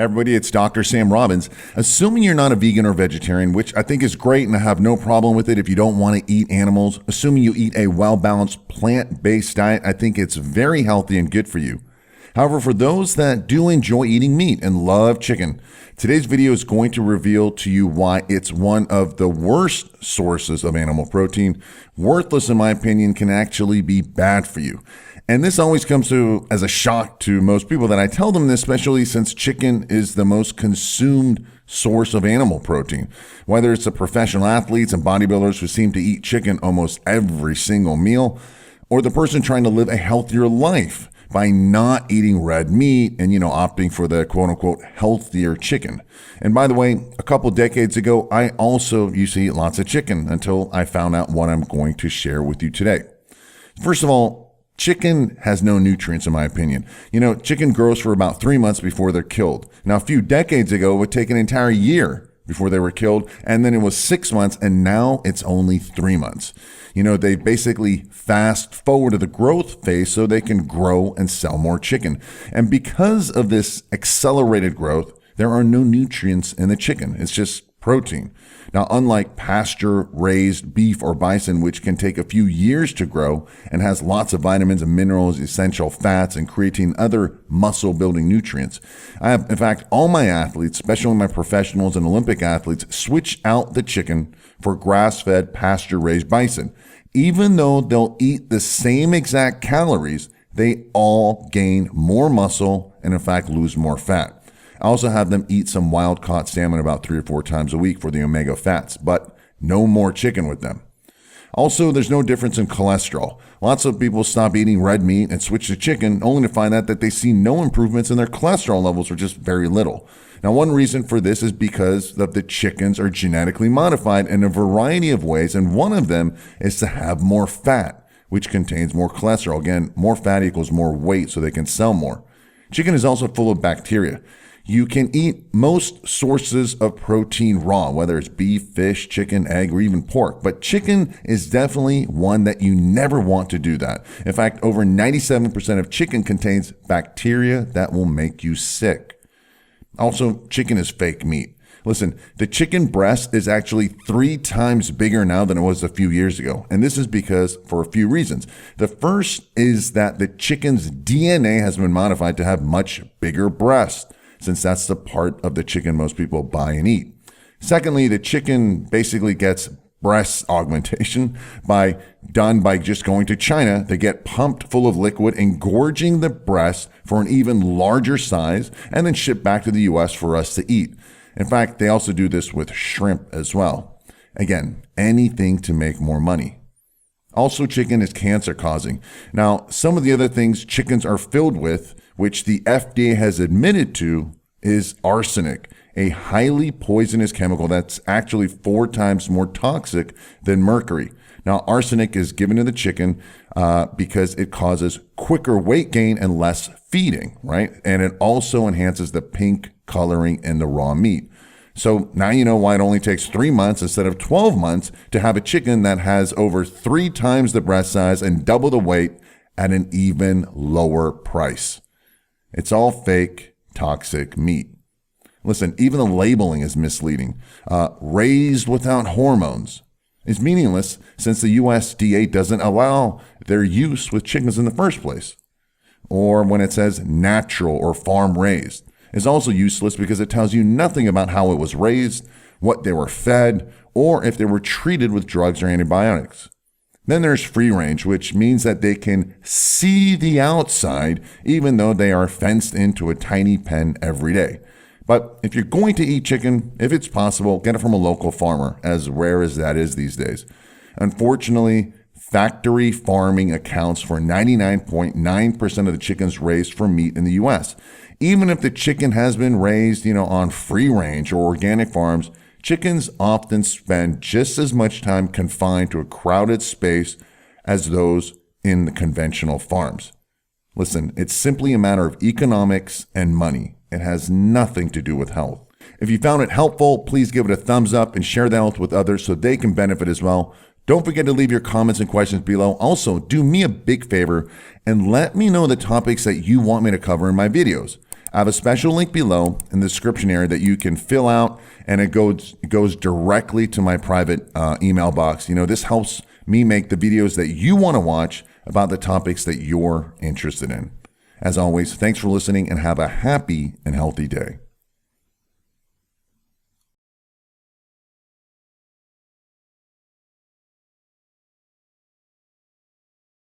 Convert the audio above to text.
Everybody, it's Dr. Sam Robbins. Assuming you're not a vegan or vegetarian, which I think is great and I have no problem with it if you don't want to eat animals, assuming you eat a well-balanced plant-based diet, I think it's very healthy and good for you. However, for those that do enjoy eating meat and love chicken, today's video is going to reveal to you why it's one of the worst sources of animal protein, worthless in my opinion, can actually be bad for you. And this always comes as a shock to most people that I tell them this, especially since chicken is the most consumed source of animal protein. Whether it's the professional athletes and bodybuilders who seem to eat chicken almost every single meal, or the person trying to live a healthier life by not eating red meat and, opting for the quote unquote healthier chicken. And by the way, a couple decades ago, I also used to eat lots of chicken until I found out what I'm going to share with you today. First of all, chicken has no nutrients, in my opinion. Chicken grows for about 3 months before they're killed. Now, a few decades ago, it would take an entire year before they were killed, and then it was 6 months, and now it's only 3 months. They basically fast forward to the growth phase so they can grow and sell more chicken. And because of this accelerated growth, there are no nutrients in the chicken. It's just protein. Now, unlike pasture-raised beef or bison, which can take a few years to grow and has lots of vitamins and minerals, essential fats, and creatine, and other muscle-building nutrients, I have, in fact, all my athletes, especially my professionals and Olympic athletes, switch out the chicken for grass-fed, pasture-raised bison. Even though they'll eat the same exact calories, they all gain more muscle and, in fact, lose more fat. I also have them eat some wild-caught salmon about 3 or 4 times a week for the omega fats, but no more chicken with them. Also, there's no difference in cholesterol. Lots of people stop eating red meat and switch to chicken only to find out that they see no improvements in their cholesterol levels or just very little. Now, one reason for this is because of the chickens are genetically modified in a variety of ways, and one of them is to have more fat, which contains more cholesterol. Again, more fat equals more weight, so they can sell more. Chicken is also full of bacteria. You can eat most sources of protein raw, whether it's beef, fish, chicken, egg, or even pork. But chicken is definitely one that you never want to do that. In fact, over 97% of chicken contains bacteria that will make you sick. Also, chicken is fake meat. Listen, the chicken breast is actually 3 times bigger now than it was a few years ago. And this is because for a few reasons. The first is that the chicken's DNA has been modified to have much bigger breasts, since that's the part of the chicken most people buy and eat. Secondly, the chicken basically gets breast augmentation done by just going to China. They get pumped full of liquid, engorging the breast for an even larger size, and then shipped back to the US for us to eat. In fact, they also do this with shrimp as well. Again, anything to make more money. Also, chicken is cancer causing. Now, some of the other things chickens are filled with, which the FDA has admitted to, is arsenic, a highly poisonous chemical that's actually 4 times more toxic than mercury. Now, arsenic is given to the chicken because it causes quicker weight gain and less feeding, right? And it also enhances the pink coloring in the raw meat. So now you know why it only takes 3 months instead of 12 months to have a chicken that has over 3 times the breast size and double the weight at an even lower price. It's all fake, toxic meat. Listen, even the labeling is misleading. Raised without hormones is meaningless since the USDA doesn't allow their use with chickens in the first place. Or when it says natural or farm raised is also useless because it tells you nothing about how it was raised, what they were fed, or if they were treated with drugs or antibiotics. Then there's free range, which means that they can see the outside even though they are fenced into a tiny pen every day. But if you're going to eat chicken, if it's possible, get it from a local farmer, as rare as that is these days. Unfortunately, factory farming accounts for 99.9% of the chickens raised for meat in the US. Even if the chicken has been raised, on free range or organic farms, chickens often spend just as much time confined to a crowded space as those in the conventional farms. Listen, it's simply a matter of economics and money. It has nothing to do with health. If you found it helpful, please give it a thumbs up and share that with others so they can benefit as well. Don't forget to leave your comments and questions below. Also, do me a big favor and let me know the topics that you want me to cover in my videos. I have a special link below in the description area that you can fill out, and it goes directly to my private email box. This helps me make the videos that you want to watch about the topics that you're interested in. As always, thanks for listening and have a happy and healthy day.